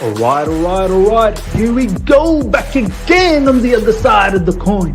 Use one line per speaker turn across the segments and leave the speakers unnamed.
All right. Here we go, back again on the other side of the coin.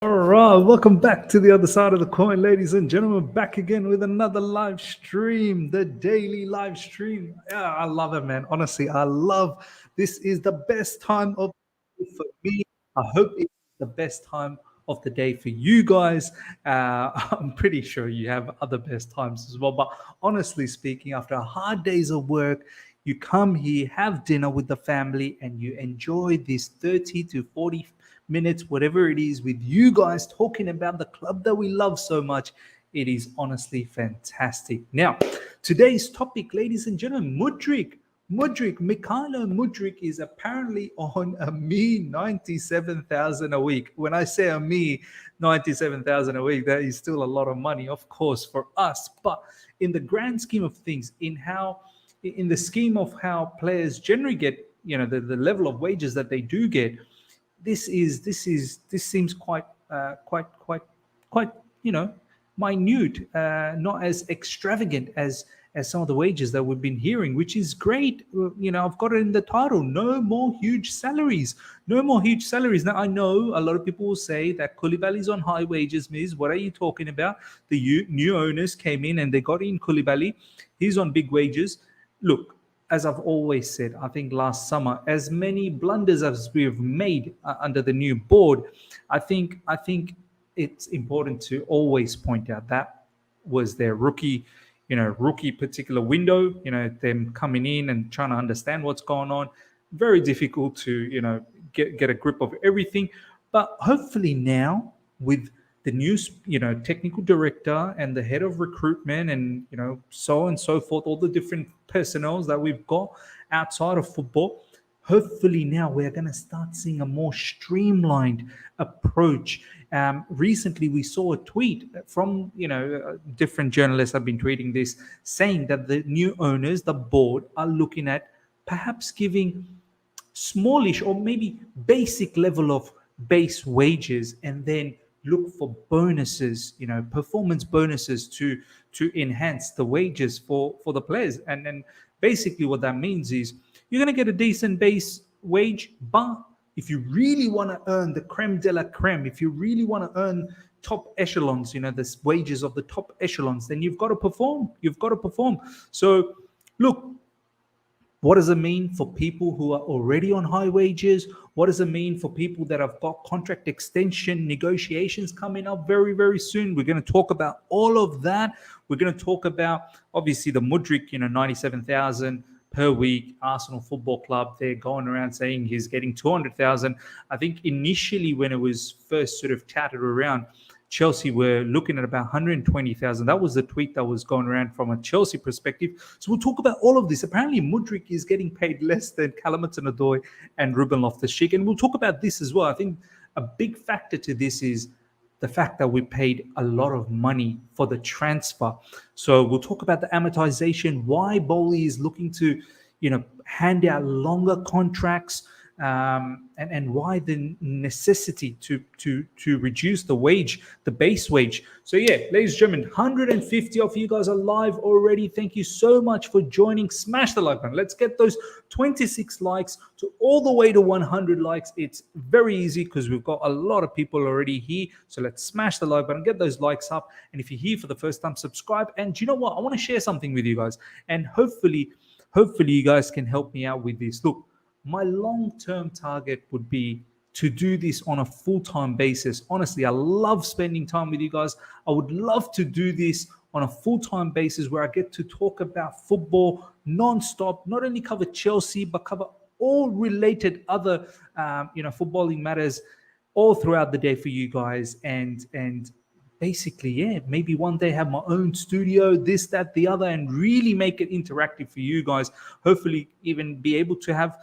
All right, welcome back to the other side of the coin, ladies and gentlemen. Back again with another live stream, the daily live stream. Yeah, I love it, man. Honestly, I love this. Is the best time of the day for me. I hope it's the best time of the day for you guys. I'm pretty sure you have other best times as well. But honestly speaking, after a hard days of work, you come here, have dinner with the family, and you enjoy this 30 to 40 minutes, whatever it is, with you guys talking about the club that we love so much. It is honestly fantastic. Now, today's topic, ladies and gentlemen, Mykhalio Mudryk is apparently on a mere 97,000 a week. When I say a mere 97,000 a week, that is still a lot of money, of course, for us. But in the grand scheme of things, in the scheme of how players generally get, the level of wages that they do get, this seems quite minute, not as extravagant as some of the wages that we've been hearing, which is great. I've got it in the title: no more huge salaries. Now, I know a lot of people will say that Koulibaly's on high wages. Miz, what are you talking about? The new owners came in and they got in Koulibaly. He's on big wages. Look, as I've always said, I think last summer, as many blunders as we have made under the new board, I think it's important to always point out that was their rookie particular window. Them coming in and trying to understand what's going on. Very difficult to get a grip of everything. But hopefully now, with the new technical director and the head of recruitment and so on and so forth, all the different personnel that we've got outside of football, hopefully now we're going to start seeing a more streamlined approach. Recently we saw a tweet from different journalists have been tweeting this, saying that the new owners, the board, are looking at perhaps giving smallish or maybe basic level of base wages, and then look for bonuses, performance bonuses to enhance the wages for the players. And then basically what that means is you're going to get a decent base wage, but if you really want to earn the creme de la creme, if you really want to earn top echelons, the wages of the top echelons, then you've got to perform. So look, what does it mean for people who are already on high wages? What does it mean for people that have got contract extension negotiations coming up very, very soon? We're going to talk about all of that. We're going to talk about, obviously, the Modric, 97,000 per week. Arsenal Football Club, they're going around saying he's getting 200,000. I think initially when it was first sort of chatted around, Chelsea were looking at about 120,000. That was the tweet that was going around from a Chelsea perspective. So we'll talk about all of this. Apparently, Modric is getting paid less than Odoi and Ruben Loftus-Cheek. And we'll talk about this as well. I think a big factor to this is the fact that we paid a lot of money for the transfer. So we'll talk about the amortization, why Bowley is looking to, hand out longer contracts, and why the necessity to reduce the base wage. So yeah, ladies and gentlemen, 150 of you guys are live already. Thank you so much for joining. Smash the like button. Let's get those 26 likes to all the way to 100 likes. It's very easy because we've got a lot of people already here. So let's smash the like button, get those likes up. And if you're here for the first time, subscribe. And do you know what? I want to share something with you guys. And hopefully you guys can help me out with this. Look, my long-term target would be to do this on a full-time basis. Honestly, I love spending time with you guys. I would love to do this on a full-time basis where I get to talk about football non-stop, not only cover Chelsea, but cover all related other, footballing matters all throughout the day for you guys. And basically, yeah, maybe one day have my own studio, this, that, the other, and really make it interactive for you guys. Hopefully even be able to have,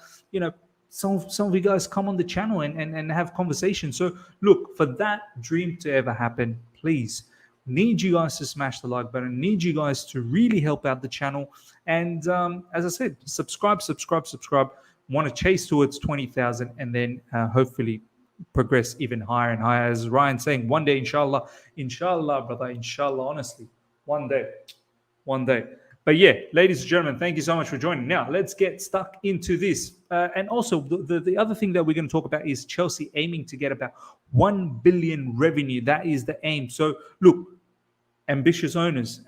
some of you guys come on the channel and have conversations. So look, for that dream to ever happen, please, need you guys to smash the like button, need you guys to really help out the channel. And as I said, subscribe. Want to chase towards 20,000 and then hopefully progress even higher and higher. As Ryan saying, one day, inshallah, brother, inshallah, honestly, one day. But yeah, ladies and gentlemen, thank you so much for joining. Now, let's get stuck into this. And also, the other thing that we're going to talk about is Chelsea aiming to get about 1 billion revenue. That is the aim. So, look, ambitious owners.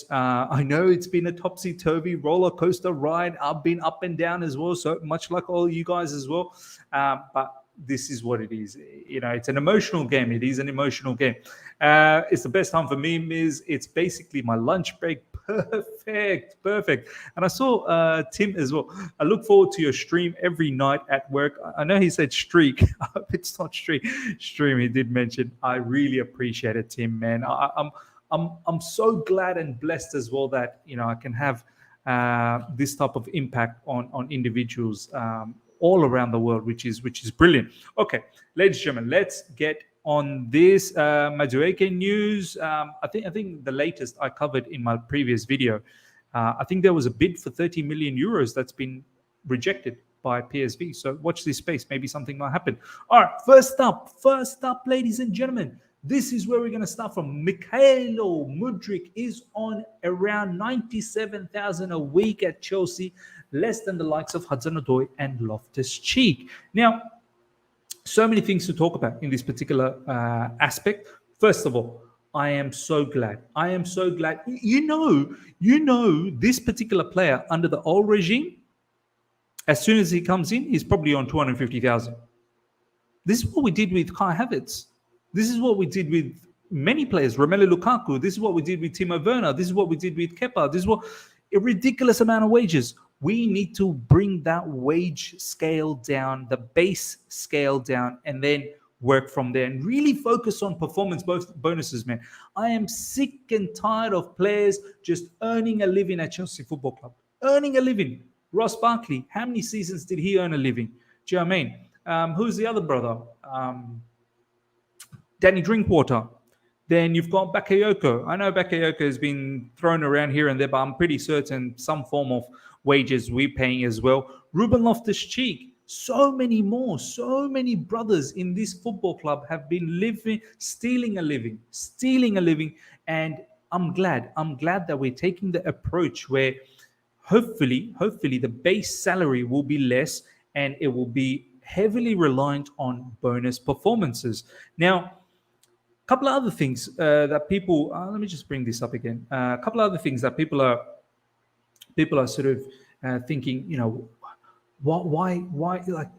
I know it's been a topsy-turvy roller coaster ride. I've been up and down as well, so much like all you guys as well. But this is what it is. It's an emotional game. It is an emotional game. It's the best time for memes. It's basically my lunch break. Perfect. And I saw Tim as well. I look forward to your stream every night at work. I know he said streak. I hope it's not stream. He did mention. I really appreciate it, Tim, man. I'm so glad and blessed as well that I can have this type of impact on individuals all around the world, which is brilliant. Okay, ladies and gentlemen, let's get on this Madueke news. I think the latest I covered in my previous video. I think there was a bid for 30 million euros that's been rejected by PSV. So watch this space. Maybe something might happen. All right, first up, ladies and gentlemen, this is where we're going to start from. Mykhalio Mudryk is on around 97,000 a week at Chelsea, less than the likes of Hudson, Odoi and Loftus Cheek. Now, so many things to talk about in this particular aspect. First of all, I am so glad. You know, this particular player under the old regime, as soon as he comes in, he's probably on 250,000. This is what we did with Kai Havertz. This is what we did with many players. Romelu Lukaku. This is what we did with Timo Werner. This is what we did with Kepa. This is what a ridiculous amount of wages. We need to bring that wage scale down, the base scale down, and then work from there and really focus on performance bonuses, man. I am sick and tired of players just earning a living at Chelsea Football Club. Earning a living. Ross Barkley, how many seasons did he earn a living? Do you know what I mean? Who's the other brother? Danny Drinkwater. Then you've got Bakayoko. I know Bakayoko has been thrown around here and there, but I'm pretty certain some form of wages we're paying as well. Ruben Loftus-Cheek. So many more. So many brothers in this football club have been stealing a living. And I'm glad that we're taking the approach where hopefully the base salary will be less and it will be heavily reliant on bonus performances. Now, a couple of other things that people let me just bring this up again. A couple of other things that people are sort of thinking, why like,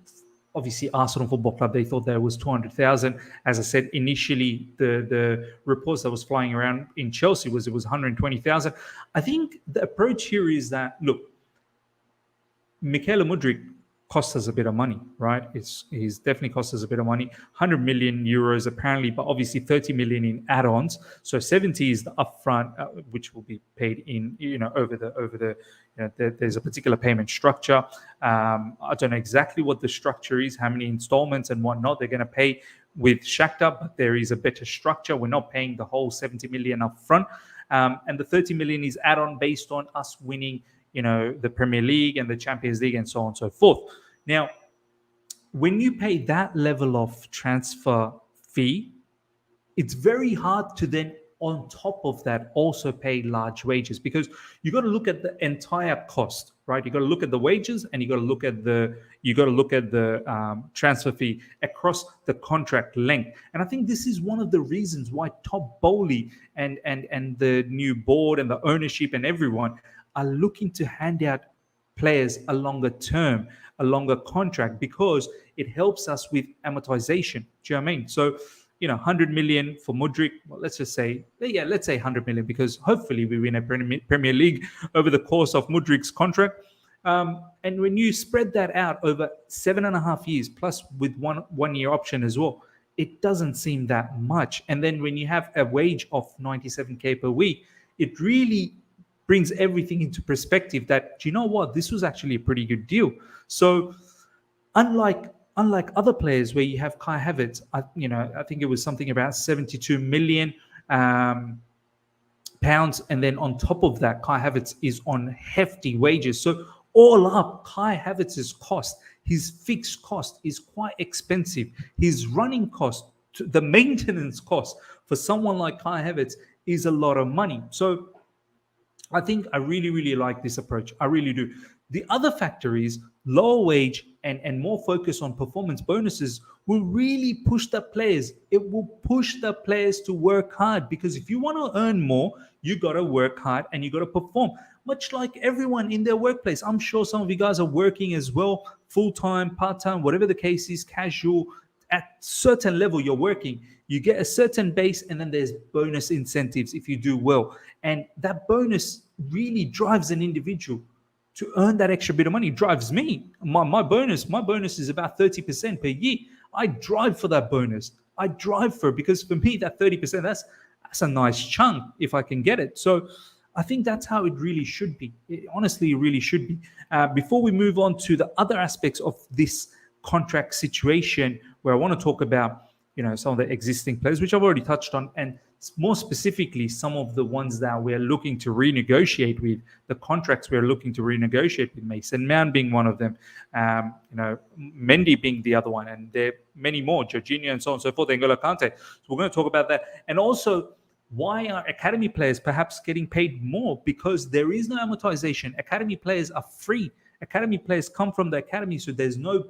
obviously Arsenal Football Club, they thought there was 200,000. As I said initially, the reports that was flying around in Chelsea was it was 120,000. I think the approach here is that, look, Mykhalio Mudryk cost us a bit of money, right? He's definitely cost us a bit of money. 100 million euros apparently, but obviously 30 million in add-ons. So 70 is the upfront, which will be paid in, over the. There's a particular payment structure. I don't know exactly what the structure is, how many installments and whatnot they're going to pay with Shakhtar, but there is a better structure. We're not paying the whole 70 million upfront, and the 30 million is add-on based on us winning, the Premier League and the Champions League and so on and so forth. Now, when you pay that level of transfer fee, it's very hard to then, on top of that, also pay large wages, because you got to look at the entire cost, right? You got to look at the wages and you got to look at the transfer fee across the contract length. And I think this is one of the reasons why Todd Bowley and the new board and the ownership and everyone are looking to hand out players a longer term, a longer contract, because it helps us with amortization. Do you know what I mean? So, 100 million for Modric. Well, let's say 100 million, because hopefully we win a Premier League over the course of Modric's contract. And when you spread that out over 7.5 years, plus with one year option as well, it doesn't seem that much. And then when you have a wage of 97k per week, it really brings everything into perspective that, do you know what, this was actually a pretty good deal. So unlike other players where you have Kai Havertz, I think it was something about 72 million pounds, and then on top of that, Kai Havertz is on hefty wages. So all up, Kai Havertz's cost, his fixed cost, is quite expensive. His running cost, the maintenance cost for someone like Kai Havertz, is a lot of money. So I think I really, really like this approach. I really do. The other factor is lower wage and more focus on performance bonuses will really push the players. It will push the players to work hard, because if you want to earn more, you got to work hard and you got to perform. Much like everyone in their workplace. I'm sure some of you guys are working as well, full time, part time, whatever the case is, casual. At certain level you're working, you get a certain base, and then there's bonus incentives if you do well, and that bonus really drives an individual to earn that extra bit of money. It drives me. My bonus is about 30% per year. I drive for that bonus. I drive for it, because for me that 30%, that's a nice chunk if I can get it. So I think that's how it really should be. Honestly, it really should be. Before we move on to the other aspects of this contract situation, where I want to talk about, some of the existing players, which I've already touched on, and more specifically, some of the ones that we're looking to renegotiate with, the contracts we're looking to renegotiate with, Mason Mount being one of them, Mendy being the other one, and there are many more, Jorginho and so on and so forth, N'Golo Kante. So we're going to talk about that. And also, why are academy players perhaps getting paid more? Because there is no amortization. Academy players are free. Academy players come from the academy, so there's no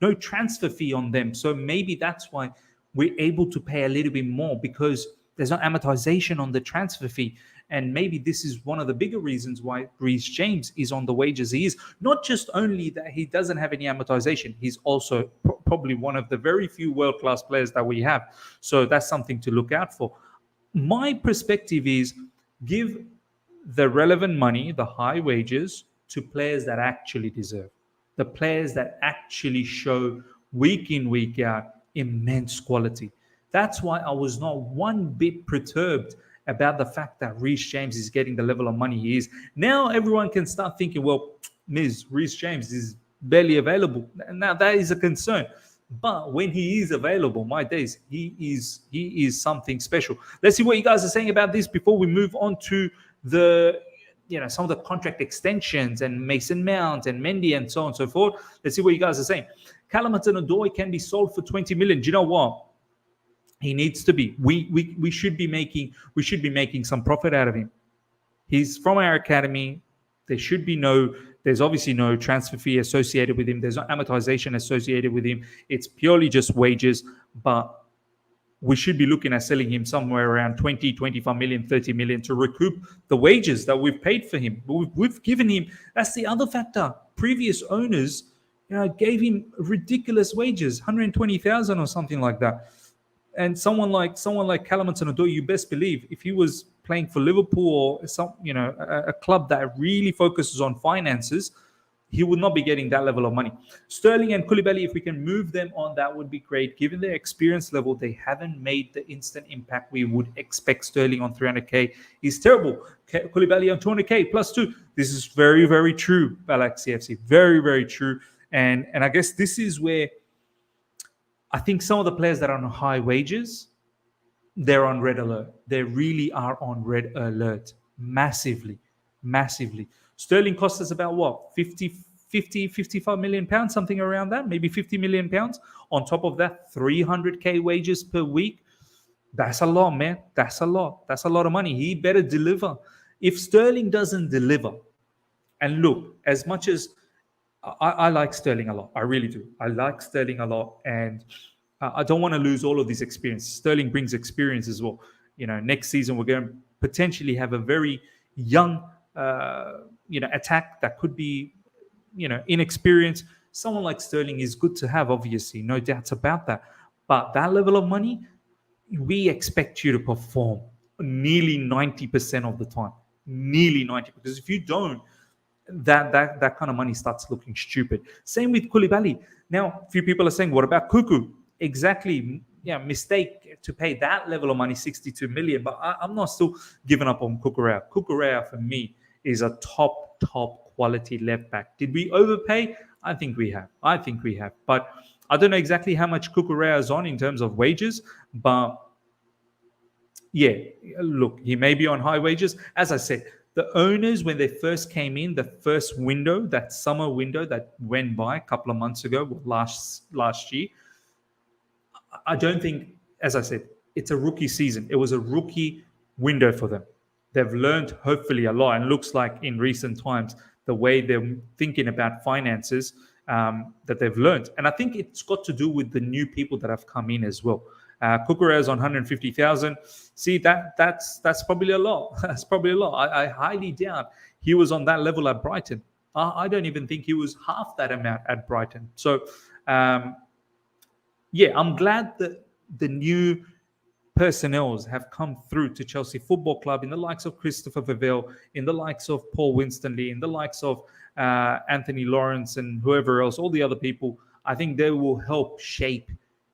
no transfer fee on them. So maybe that's why we're able to pay a little bit more, because there's no amortization on the transfer fee. And maybe this is one of the bigger reasons why Reece James is on the wages he is. Not just only that he doesn't have any amortization, he's also probably one of the very few world-class players that we have. So that's something to look out for. My perspective is, give the relevant money, the high wages, to players that actually deserve, the players that actually show week in, week out immense quality. That's why I was not one bit perturbed about the fact that Reece James is getting the level of money he is. Now everyone can start thinking, well, Reece James is barely available. Now that is a concern. But when he is available, my days, he is something special. Let's see what you guys are saying about this before we move on to the some of the contract extensions and Mason Mount and Mendy and so on and so forth. Let's see what you guys are saying. Callum Hudson Odoi can be sold for 20 million. Do you know what? He needs to be. We should be making some profit out of him. He's from our academy. There's obviously no transfer fee associated with him. There's no amortization associated with him. It's purely just wages. But we should be looking at selling him somewhere around 20, 25 million, 30 million to recoup the wages that we've paid for him. We've given him, that's the other factor. Previous owners gave him ridiculous wages, 120,000 or something like that. And someone like Callum Hudson-Odoi, you best believe, if he was playing for Liverpool or a club that really focuses on finances, he would not be getting that level of money. Sterling and Koulibaly, if we can move them on, that would be great. Given their experience level, they haven't made the instant impact we would expect. Sterling on 300k is terrible. Koulibaly on 200k +2. This is very, very true, Galaxy FC. Very, very true. And I guess this is where I think some of the players that are on high wages, they're on red alert. They really are on red alert. Massively. Sterling cost us about what? 55 million pounds, something around that, maybe 50 million pounds. On top of that, 300k wages per week. That's a lot, man. That's a lot of money. He better deliver. If Sterling doesn't deliver, and look, as much as I like Sterling a lot, I really do. I like Sterling a lot, and I don't want to lose all of this experience. Sterling brings experience as well. Next season we're going to potentially have a very young attack that could be, inexperienced. Someone like Sterling is good to have, obviously, no doubts about that. But that level of money, we expect you to perform nearly 90% of the time. Nearly 90%. Because if you don't, that kind of money starts looking stupid. Same with Koulibaly. Now, a few people are saying, what about Cuckoo? Exactly. Yeah, mistake to pay that level of money, 62 million. But I'm not still giving up on Cucurella. Cucurella, for me, is a top quality left back. Did we overpay? I think we have. But I don't know exactly how much Cucurella is on in terms of wages. But yeah, look, he may be on high wages. As I said, the owners, when they first came in, the first window, that summer window that went by a couple of months ago, last year, I don't think, as I said, it's a rookie season. It was a rookie window for them. They've learned hopefully a lot, and looks like in recent times the way they're thinking about finances, that they've learned. And I think it's got to do with the new people that have come in as well. Kukureya's on 150,000. See, that's probably a lot. That's probably a lot. I highly doubt he was on that level at Brighton. I don't even think he was half that amount at Brighton. So, yeah, I'm glad that the new personnels have come through to Chelsea Football Club in the likes of Christopher Vivell, in the likes of Paul Winstanley, in the likes of Anthony Lawrence and whoever else, all the other people. I think they will help shape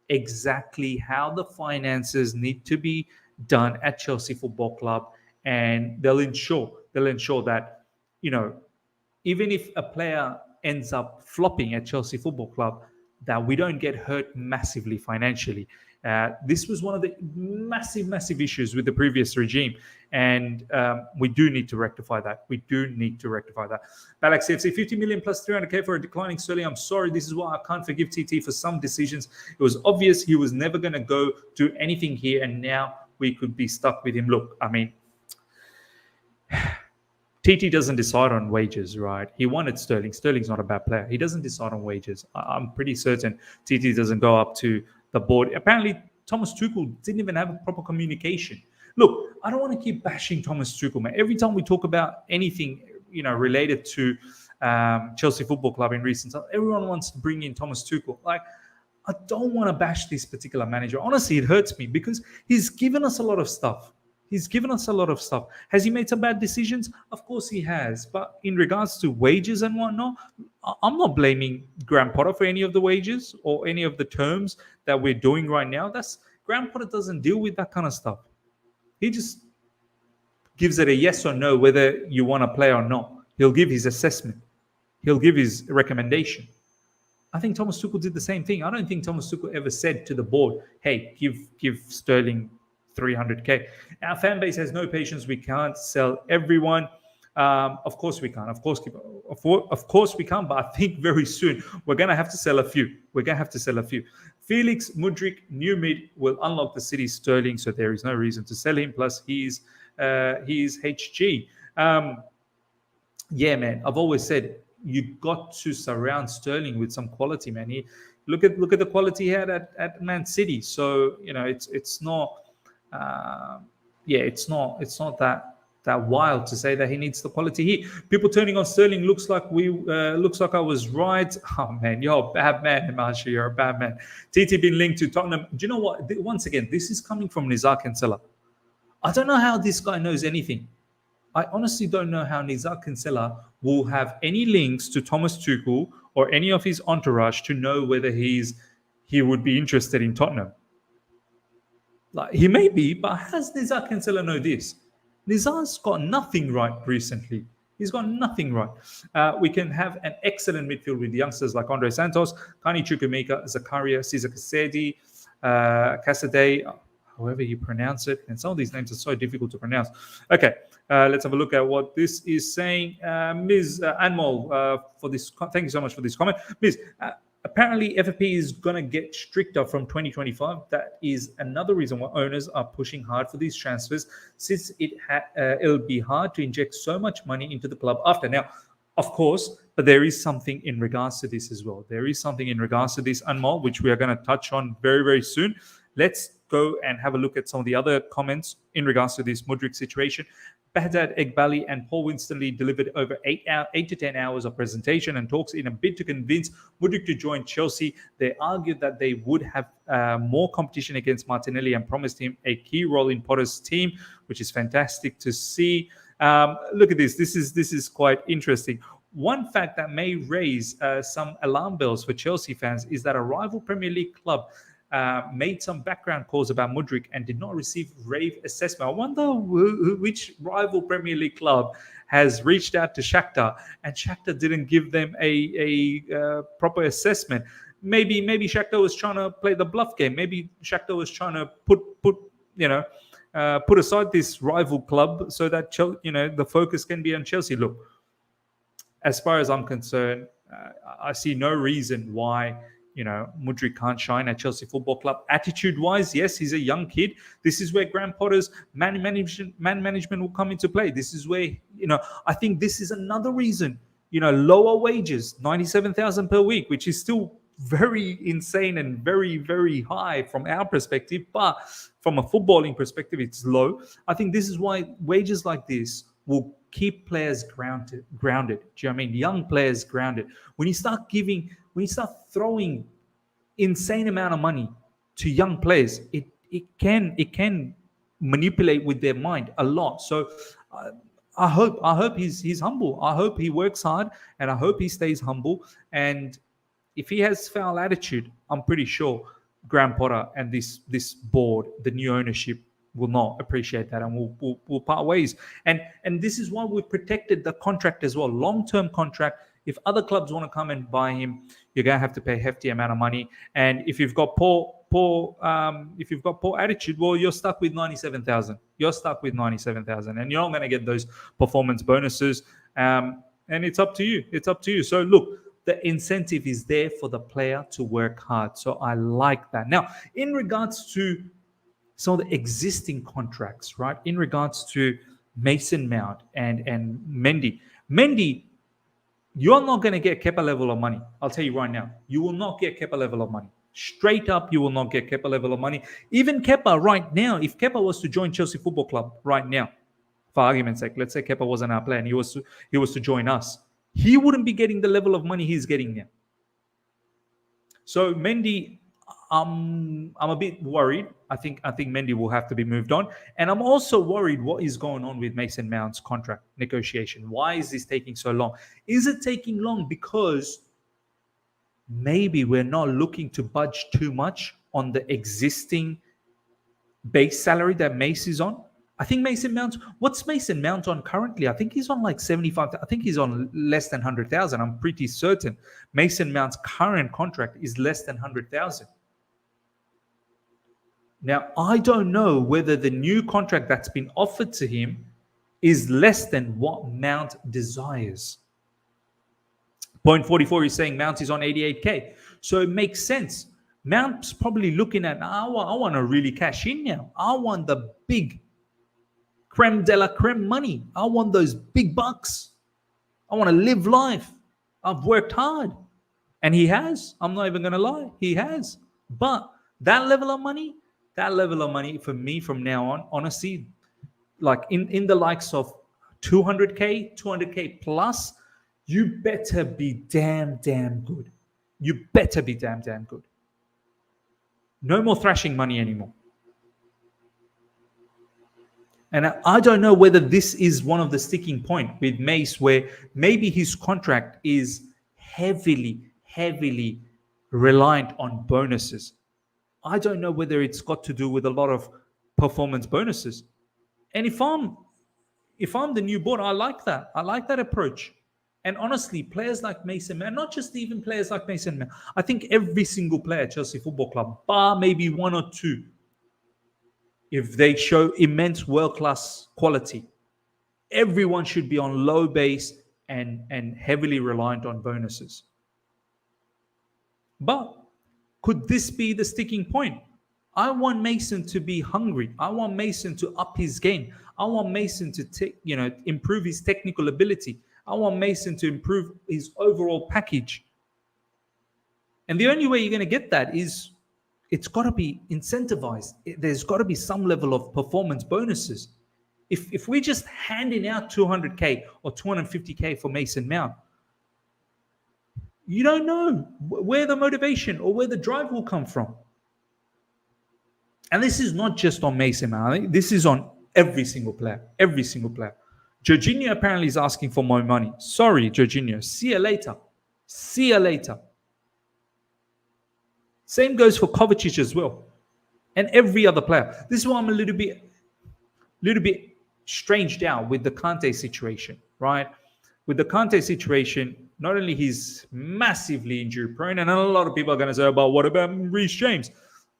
exactly how the finances need to be done at Chelsea Football Club, and they'll ensure that, you know, even if a player ends up flopping at Chelsea Football Club, that we don't get hurt massively financially. This was one of the massive issues with the previous regime, and we do need to rectify that. Balak CFC, 50 million plus 300k for a declining Sterling. I'm sorry, this is why I can't forgive TT for some decisions. It was obvious he was never going to go do anything here, and now we could be stuck with him. Look, I mean, TT doesn't decide on wages, right? He wanted Sterling. Sterling's not a bad player. He doesn't decide on wages. I'm pretty certain TT doesn't go up to the board. Apparently, Thomas Tuchel didn't even have a proper communication. Look, I don't want to keep bashing Thomas Tuchel, man. Every time we talk about anything, you know, related to Chelsea Football Club in recent times, everyone wants to bring in Thomas Tuchel. Like, I don't want to bash this particular manager. Honestly, it hurts me because he's given us a lot of stuff. Has he made some bad decisions? Of course he has. But in regards to wages and whatnot, I'm not blaming Graham Potter for any of the wages or any of the terms that we're doing right now. Graham Potter doesn't deal with that kind of stuff. He just gives it a yes or no whether you want to play or not. He'll give his assessment. He'll give his recommendation. I think Thomas Tuchel did the same thing. I don't think Thomas Tuchel ever said to the board, hey, give Sterling 300k. Our fan base has no patience. We can't sell everyone. Of course we can't. Of course we can't. But I think very soon we're gonna have to sell a few. Felix Mudryk, new mid, will unlock the city's Sterling, so there is no reason to sell him. Plus, he's HG. Yeah, man. I've always said you got to surround Sterling with some quality, man. Look at the quality he had at Man City. So you know it's not. It's not that wild to say that he needs the quality here. People turning on Sterling looks like I was right. Oh man, you're a bad man, Marsha. You're a bad man. TT been linked to Tottenham. Do you know what? Once again, this is coming from Nizar Kinsella. I don't know how this guy knows anything. I honestly don't know how Nizar Kinsella will have any links to Thomas Tuchel or any of his entourage to know whether he would be interested in Tottenham. Like, he may be, but how does Nizar Kinsella know this? Nizar's got nothing right recently. He's got nothing right. We can have an excellent midfield with youngsters like Andre Santos, Kani Chukwuemeka, Zakaria, Cesar Kasedi, Casadei, however you pronounce it. And some of these names are so difficult to pronounce. Okay, let's have a look at what this is saying. Ms. Anmol, for this, thank you so much for this comment. Ms. Apparently, FFP is going to get stricter from 2025. That is another reason why owners are pushing hard for these transfers, since it'll be hard to inject so much money into the club after. Now, of course, but there is something in regards to this as well. There is something in regards to this, Anmol, which we are going to touch on very, very soon. Let's go and have a look at some of the other comments in regards to this Modric situation. Bahdad Egbali and Paul Winstanley delivered over 8 to 10 hours of presentation and talks in a bid to convince Modric to join Chelsea. They argued that they would have more competition against Martinelli and promised him a key role in Potter's team, which is fantastic to see. Look at this. This is quite interesting. One fact that may raise some alarm bells for Chelsea fans is that a rival Premier League club made some background calls about Modric and did not receive rave assessment. I wonder which rival Premier League club has reached out to Shakhtar and Shakhtar didn't give them a proper assessment. Maybe Shakhtar was trying to play the bluff game. Maybe Shakhtar was trying to put aside this rival club so that the focus can be on Chelsea. Look, as far as I'm concerned, I see no reason why Mudryk can't shine at Chelsea Football Club. Attitude-wise, yes, he's a young kid. This is where Graham Potter's man management will come into play. This is where, I think this is another reason, lower wages, 97,000 per week, which is still very insane and very, very high from our perspective. But from a footballing perspective, it's low. I think this is why wages like this will keep players grounded. Do you know what I mean? Young players grounded. When you start throwing insane amount of money to young players, it can manipulate with their mind a lot. So I hope he's humble. I hope he works hard, and I hope he stays humble. And if he has foul attitude, I'm pretty sure Graham Potter and this board, the new ownership, will not appreciate that, and we'll part ways. And this is why we've protected the contract as well, long-term contract. If other clubs want to come and buy him, you're gonna have to pay a hefty amount of money. And if you've got poor attitude, well, you're stuck with 97,000. You're stuck with 97,000, and you're not gonna get those performance bonuses. And it's up to you. It's up to you. So look, the incentive is there for the player to work hard. So I like that. Now, in regards to some of the existing contracts, right? In regards to Mason Mount and Mendy, you're not going to get Kepa level of money. I'll tell you right now, you will not get Kepa level of money. Straight up, you will not get Kepa level of money. Even Kepa right now, if Kepa was to join Chelsea Football Club right now, for argument's sake, let's say Kepa wasn't our player and he was to join us, he wouldn't be getting the level of money he's getting now. So Mendy, I'm a bit worried. I think Mendy will have to be moved on. And I'm also worried what is going on with Mason Mount's contract negotiation. Why is this taking so long? Is it taking long because maybe we're not looking to budge too much on the existing base salary that Mace is on? I think Mason Mount, what's Mason Mount on currently? I think he's on like 75. I think he's on less than 100,000. I'm pretty certain Mason Mount's current contract is less than 100,000. Now, I don't know whether the new contract that's been offered to him is less than what Mount desires. Point 44 is saying Mount is on 88K. So it makes sense. Mount's probably looking at, I want to really cash in now. I want the big creme de la creme money. I want those big bucks. I want to live life. I've worked hard. And he has. I'm not even going to lie. He has. But that level of money for me from now on, honestly, like in the likes of 200K plus, you better be damn good. You better be damn good. No more thrashing money anymore. And I don't know whether this is one of the sticking point with Mace, where maybe his contract is heavily reliant on bonuses. I don't know whether it's got to do with a lot of performance bonuses. And if I'm the new board, I like that. I like that approach. And honestly, players like Mason Mount, not just even players like Mason Mount, I think every single player at Chelsea Football Club, bar maybe one or two, if they show immense world-class quality, everyone should be on low base and heavily reliant on bonuses. But could this be the sticking point? I want Mason to be hungry. I want Mason to up his game. I want Mason to improve his technical ability. I want Mason to improve his overall package. And the only way you're going to get that is it's got to be incentivized. There's got to be some level of performance bonuses. If we're just handing out 200K or 250K for Mason Mount, you don't know where the motivation or where the drive will come from. And this is not just on Mason Mount. This is on every single player. Every single player. Jorginho apparently is asking for more money. Sorry, Jorginho. See you later. See you later. Same goes for Kovacic as well. And every other player. This is why I'm a little bit stranged out with the Kante situation, right? With the Kante situation, not only he's massively injury prone, and a lot of people are going to say, but what about Reece James?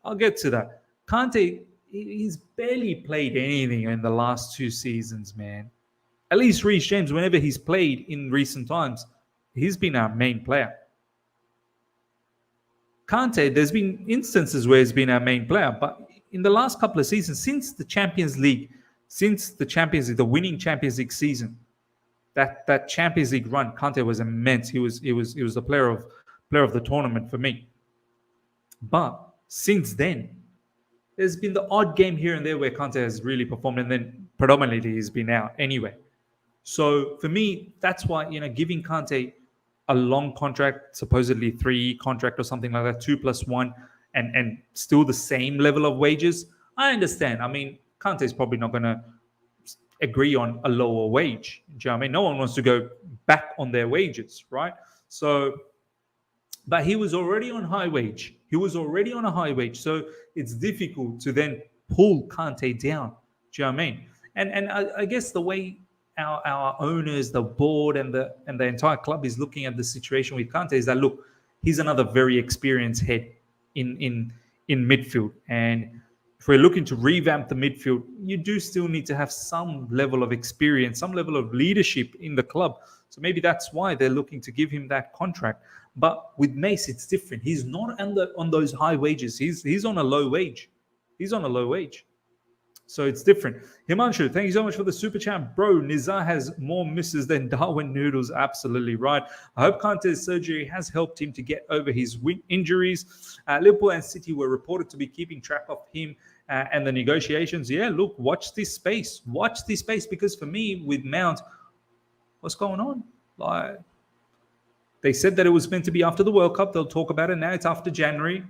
I'll get to that. Kante, he's barely played anything in the last 2 seasons, man. At least Reece James, whenever he's played in recent times, he's been our main player. Kante, there's been instances where he's been our main player, but in the last couple of seasons, since the Champions League, the winning Champions League season, that Champions League run, Kante was immense. He was the player of the tournament for me. But since then, there's been the odd game here and there where Kante has really performed, and then predominantly he's been out anyway. So for me, that's why giving Kante a long contract, supposedly 3 contract or something like that, 2+1, and still the same level of wages. I understand. I mean, Kante is probably not going to agree on a lower wage. Do you know what I mean? No one wants to go back on their wages, right? So, but he was already on high wage. He was already on a high wage. So it's difficult to then pull Kante down. Do you know what I mean? And I guess the way our owners, the board, and the entire club is looking at the situation with Kante is that, look, he's another very experienced head in midfield, and if we're looking to revamp the midfield, you do still need to have some level of experience, some level of leadership in the club. So maybe that's why they're looking to give him that contract. But with Mace, it's different. He's not on those high wages. He's on a low wage. He's on a low wage. So it's different. Himanshu, thank you so much for the super chat. Bro, Nizar has more misses than Darwin Noodles. Absolutely right. I hope Kante's surgery has helped him to get over his injuries. Liverpool and City were reported to be keeping track of him and the negotiations. Yeah, look, watch this space. Watch this space, because for me, with Mount, what's going on? Like, they said that it was meant to be after the World Cup. They'll talk about it now. It's after January.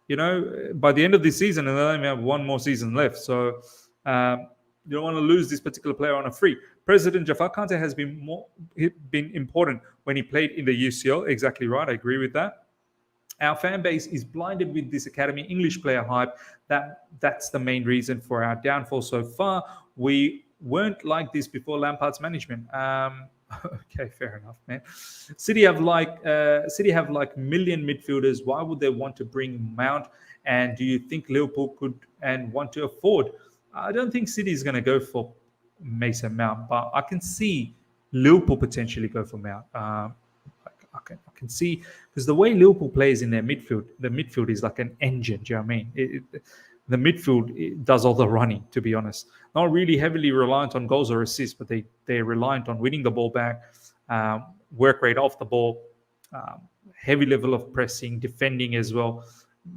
By the end of this season, and they only have one more season left. So you don't want to lose this particular player on a free. President Jafar Kante has been important when he played in the UCL. Exactly right. I agree with that. Our fan base is blinded with this academy English player hype. That's the main reason for our downfall so far. We weren't like this before Lampard's management. Okay, fair enough, man. City have like million midfielders. Why would they want to bring Mount? And do you think Liverpool could and want to afford? I don't think City is going to go for Mason Mount, but I can see Liverpool potentially go for Mount. I can see, because the way Liverpool plays in their midfield, the midfield is like an engine. Do you know what I mean? The midfield does all the running, to be honest. Not really heavily reliant on goals or assists, but they're reliant on winning the ball back, work rate off the ball, heavy level of pressing, defending as well.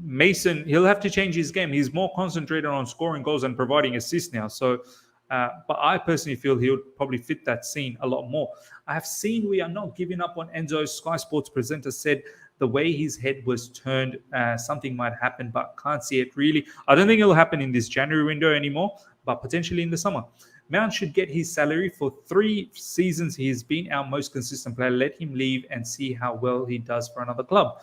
Mason, he'll have to change his game. He's more concentrated on scoring goals and providing assists now. So, but I personally feel he would probably fit that scene a lot more. I have seen we are not giving up on Enzo. Sky Sports presenter said the way his head was turned, something might happen, but can't see it really. I don't think it'll happen in this January window anymore, but potentially in the summer. Mount should get his salary. For 3 seasons, he has been our most consistent player. Let him leave and see how well he does for another club.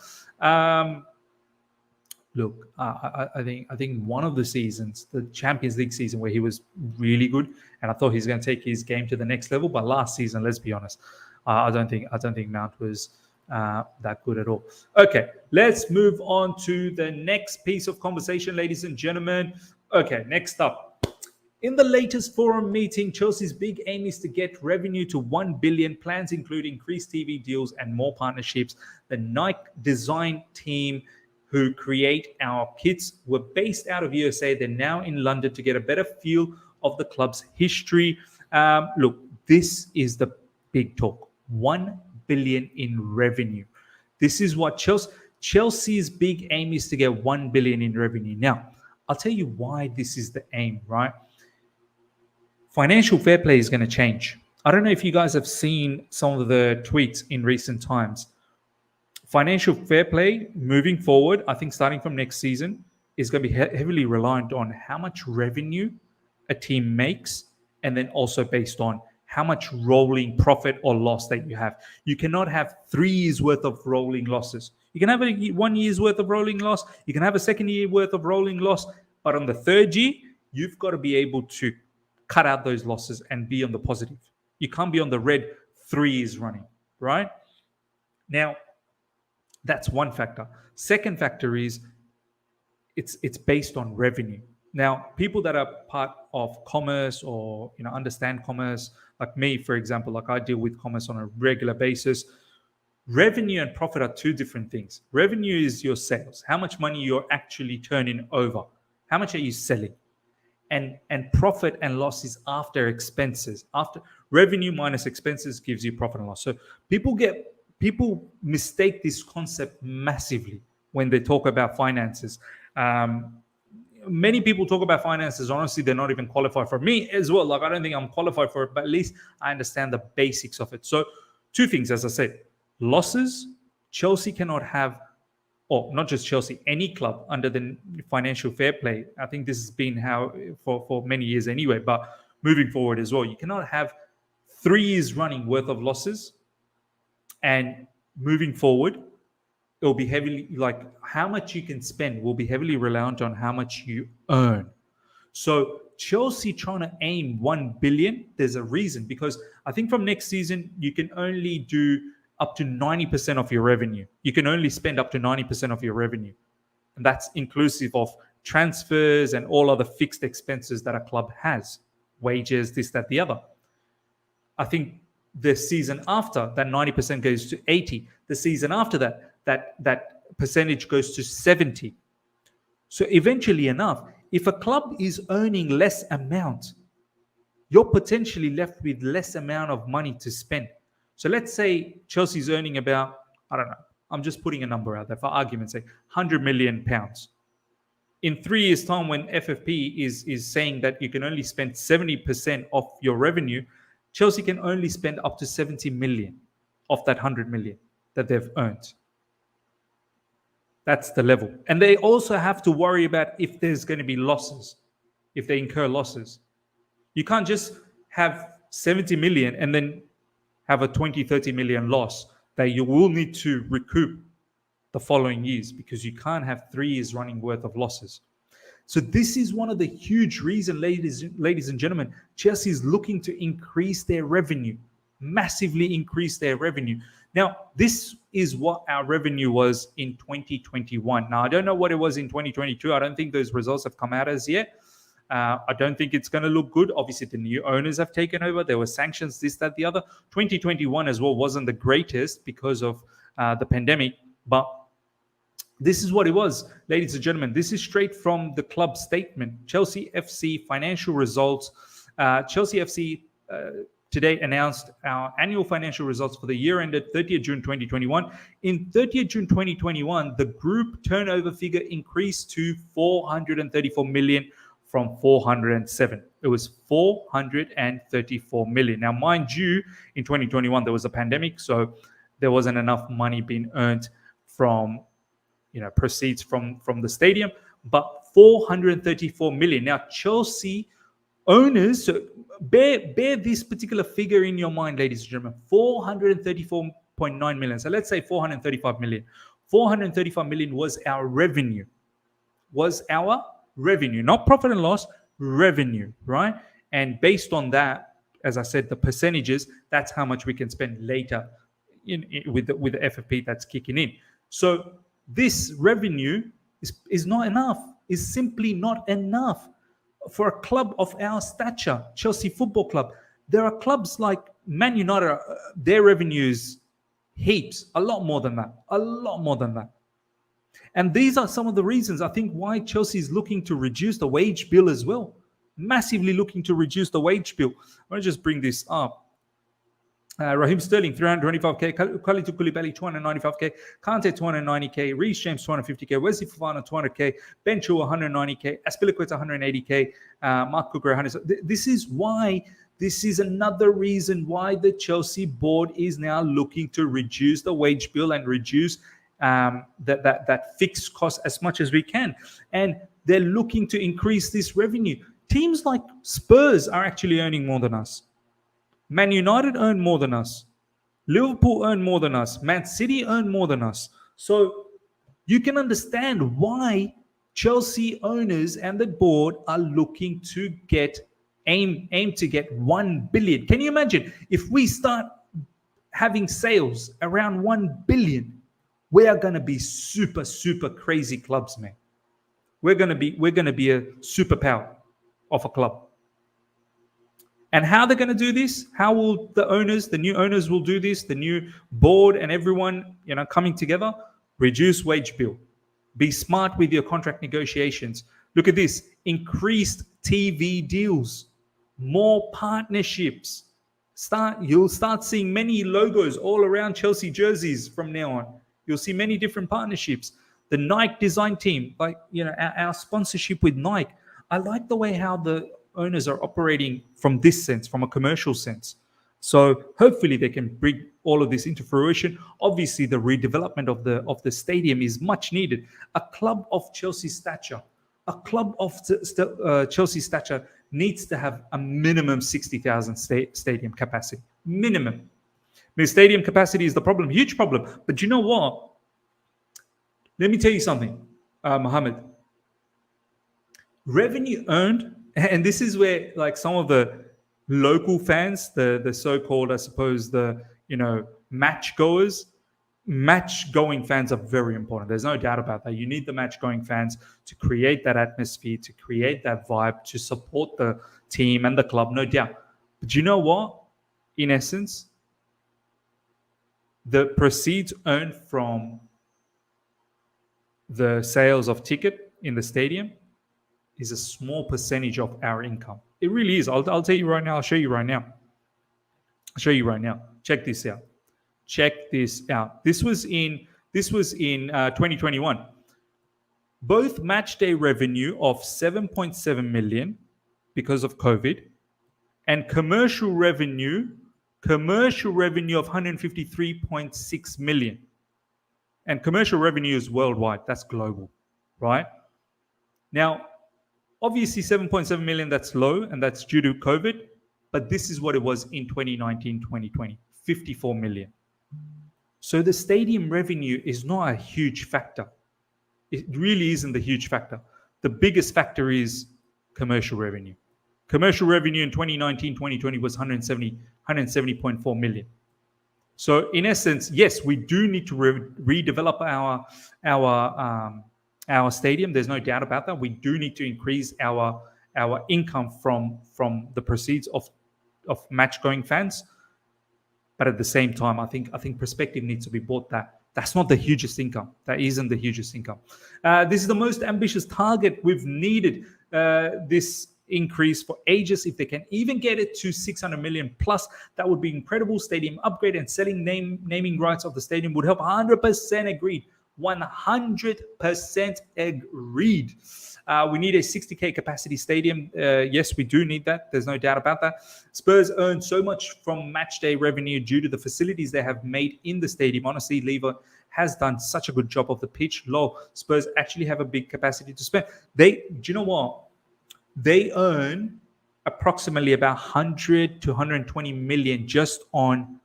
Look, I think one of the seasons, the Champions League season, where he was really good, and I thought he's going to take his game to the next level. But last season, let's be honest, I don't think Mount was that good at all. Okay, let's move on to the next piece of conversation, ladies and gentlemen. Okay, next up. In the latest forum meeting, Chelsea's big aim is to get revenue to 1 billion. Plans include increased TV deals and more partnerships. The Nike design team who create our kits were based out of USA. They're now in London to get a better feel of the club's history. Look, this is the big talk. 1 billion in revenue. This is what Chelsea's big aim is, to get 1 billion in revenue. Now, I'll tell you why this is the aim, right? Financial fair play is going to change. I don't know if you guys have seen some of the tweets in recent times. Financial fair play moving forward, I think starting from next season, is going to be heavily reliant on how much revenue a team makes, and then also based on how much rolling profit or loss that you have. You cannot have 3 years worth of rolling losses. You can have a 1 year's worth of rolling loss. You can have a second year worth of rolling loss. But on the third year, you've got to be able to cut out those losses and be on the positive. You can't be on the red 3 years running, right? Now, that's one factor. Second factor is it's based on revenue. Now, people that are part of commerce or understand commerce, like me, for example, like I deal with commerce on a regular basis. Revenue and profit are two different things. Revenue is your sales, how much money you're actually turning over, how much are you selling, and profit and loss is after expenses. After revenue minus expenses gives you profit and loss. So people mistake this concept massively when they talk about finances. Many people talk about finances. Honestly, they're not even qualified for me as well. Like, I don't think I'm qualified for it, but at least I understand the basics of it. So two things, as I said, losses. Chelsea cannot have, or not just Chelsea, any club under the financial fair play. I think this has been how for many years anyway, but moving forward as well, you cannot have 3 years running worth of losses, and moving forward, it'll be heavily, like, how much you can spend will be heavily reliant on how much you earn. So Chelsea trying to aim 1 billion, there's a reason, because I think from next season, you can only do up to 90% of your revenue. You can only spend up to 90% of your revenue. And that's inclusive of transfers and all other fixed expenses that a club has, wages, this, that, the other. I think the season after, that 90% goes to 80. The season after that percentage goes to 70. So eventually enough, if a club is earning less amount, you're potentially left with less amount of money to spend. So let's say Chelsea's earning about, I don't know, I'm just putting a number out there for argument's sake, £100 million. In 3 years' time, when FFP is saying that you can only spend 70% of your revenue, Chelsea can only spend up to 70 million of that 100 million that they've earned. That's the level. And they also have to worry about if there's going to be losses, if they incur losses. You can't just have 70 million and then have a 20, 30 million loss that you will need to recoup the following years, because you can't have 3 years running worth of losses. So this is one of the huge reasons, ladies and gentlemen, Chelsea is looking to increase their revenue, massively increase their revenue. Now, this is what our revenue was in 2021. Now, I don't know what it was in 2022. I don't think those results have come out as yet. I don't think it's going to look good. Obviously, the new owners have taken over. There were sanctions, this, that, the other. 2021 as well wasn't the greatest because of the pandemic. But this is what it was, ladies and gentlemen. This is straight from the club statement. Chelsea FC financial results. Chelsea FC today announced our annual financial results for the year ended 30th June 2021. In 30th June 2021, the group turnover figure increased to 434 million from 407. It was 434 million. Now, mind you, in 2021, there was a pandemic, so there wasn't enough money being earned from, proceeds from the stadium, but 434 million. Now, Chelsea owners, so bear this particular figure in your mind, ladies and gentlemen, 434.9 million. So let's say 435 million. 435 million was our revenue. Not profit and loss, revenue, right? And based on that, as I said, the percentages, that's how much we can spend later with the FFP that's kicking in. So this revenue is not enough, is simply not enough for a club of our stature, Chelsea Football Club. There are clubs like Man United, their revenues heaps, a lot more than that. And these are some of the reasons, I think, why Chelsea is looking to reduce the wage bill as well. Massively looking to reduce the wage bill. I'm going to just bring this up. Raheem Sterling, 325k. Kalidou Koulibaly, 295k. Kante, 290k. Reece James, 250k. Wesley Fofana, 200k. Ben Chilwell, 190k. Azpilicueta, 180k. Mark Cooker, 100. This is another reason why the Chelsea board is now looking to reduce the wage bill and reduce that fixed cost as much as we can. And they're looking to increase this revenue. Teams like Spurs are actually earning more than us. Man United earn more than us. Liverpool earn more than us. Man City earn more than us. So you can understand why Chelsea owners and the board are looking to aim to get 1 billion. Can you imagine if we start having sales around 1 billion? We are going to be super, super crazy clubs, man. We're going to be a superpower of a club. And how they're going to do this? How will the new owners will do this? The new board and everyone, coming together, reduce wage bill. Be smart with your contract negotiations. Look at this: increased TV deals, more partnerships. You'll start seeing many logos all around Chelsea jerseys from now on. You'll see many different partnerships. The Nike design team, our sponsorship with Nike. I like the way how the owners are operating from this sense, from a commercial sense. So hopefully they can bring all of this into fruition. Obviously, the redevelopment of the stadium is much needed. A club of Chelsea stature, Chelsea stature needs to have a minimum 60,000 stadium capacity. Minimum. The stadium capacity is the problem, huge problem. But you know what? Let me tell you something, Mohammed. Revenue earned, and this is where some of the local fans, the so-called, I suppose, match going fans are very important. There's no doubt about that. You need the match going fans to create that atmosphere, to create that vibe, to support the team and the club, no doubt. But you know what? In essence, the proceeds earned from the sales of ticket in the stadium is a small percentage of our income. It really is. I'll tell you right now. I'll show you right now. Check this out. This was in 2021. Both match day revenue of 7.7 million because of COVID, and commercial revenue of 153.6 million. And commercial revenue is worldwide. That's global, right? Now, obviously 7.7 million, that's low, and that's due to COVID. But this is what it was in 2019, 2020, 54 million. So the stadium revenue is not a huge factor. It really isn't the huge factor. The biggest factor is commercial revenue. Commercial revenue in 2019, 2020 was 170.4 million. So in essence, yes, we do need to redevelop our stadium. There's no doubt about that. We do need to increase our income from the proceeds of match-going fans. But at the same time, I think perspective needs to be brought that that's not the hugest income. That isn't the hugest income. This is the most ambitious target we've needed. This increase for ages. If they can even get it to 600 million plus, that would be incredible. Stadium upgrade and selling naming rights of the stadium would help. 100% agreed. 100% agreed. We need a 60k capacity stadium. Yes, we do need that. There's no doubt about that. Spurs earn so much from match day revenue due to the facilities they have made in the stadium. Honestly, Lever has done such a good job of the pitch. Spurs actually have a big capacity to spend. Do you know what? They earn approximately about 100 to 120 million just on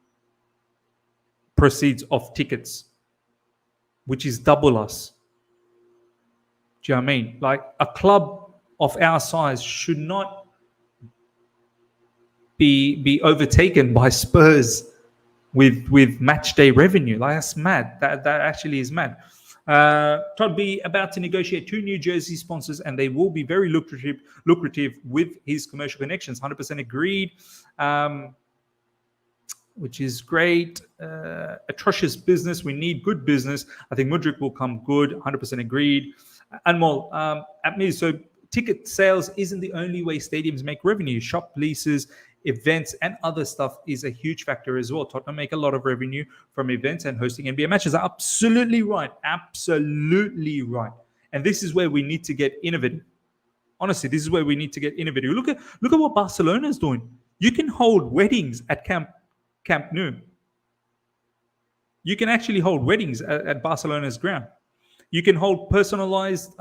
proceeds of tickets, which is double us. Do you know what I mean? Like, a club of our size should not be overtaken by Spurs with match day revenue. Like, that's mad. That actually is mad. Todd B about to negotiate 2 new jersey sponsors, and they will be very lucrative with his commercial connections. 100% agreed. Which is great. Atrocious business. We need good business. I think Mudryk will come good. 100% agreed. Anmol, so ticket sales isn't the only way stadiums make revenue. Shop leases, events, and other stuff is a huge factor as well. Tottenham make a lot of revenue from events and hosting NBA matches. Absolutely right. Absolutely right. And this is where we need to get innovative. Honestly, this is where we need to get innovative. Look at what Barcelona is doing. You can hold weddings at Camp Nou. You can actually hold weddings at Barcelona's ground. You can hold personalized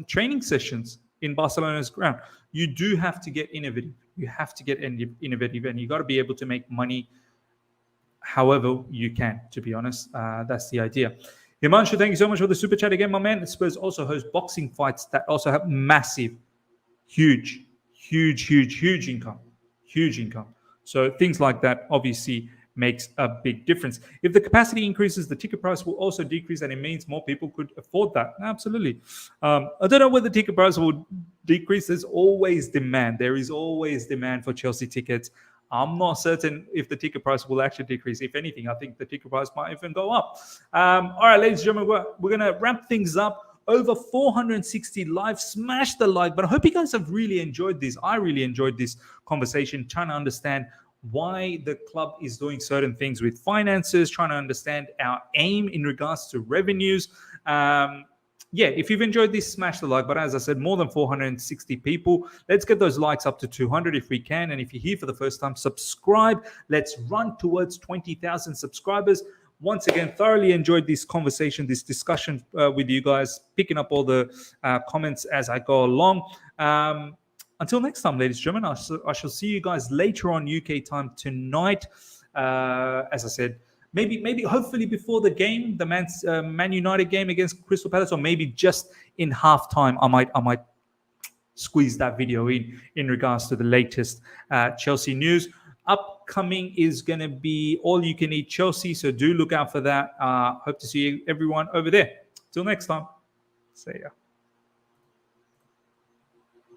training sessions in Barcelona's ground. You do have to get innovative. You have to get innovative, and you got to be able to make money however you can, to be honest. That's the idea. Himanshu, thank you so much for the super chat again, my man. Spurs also host boxing fights that also have massive, huge income. Huge income. So things like that obviously makes a big difference. If the capacity increases, the ticket price will also decrease, and it means more people could afford that. Absolutely. I don't know whether the ticket price will decrease. There's always demand. There is always demand for Chelsea tickets. I'm not certain if the ticket price will actually decrease. If anything, I think the ticket price might even go up. All right, ladies and gentlemen, we're going to wrap things up. Over 460 live. Smash the like button. I hope you guys have really enjoyed this. I really enjoyed this conversation, trying to understand why the club is doing certain things with finances, trying to understand our aim in regards to revenues. Yeah, if you've enjoyed this, smash the like button. As I said, more than 460 people. Let's get those likes up to 200 if we can. And if you're here for the first time, subscribe. Let's run towards 20,000 subscribers. Once again, thoroughly enjoyed this conversation, this discussion with you guys, picking up all the comments as I go along. Until next time, ladies and gentlemen, I shall see you guys later on UK time tonight. As I said, maybe hopefully before the game, the Man United game against Crystal Palace, or maybe just in halftime, I might squeeze that video in regards to the latest Chelsea news. Upcoming is going to be All You Can Eat Chelsea, so do look out for that. Hope to see everyone over there. Till next time, see ya.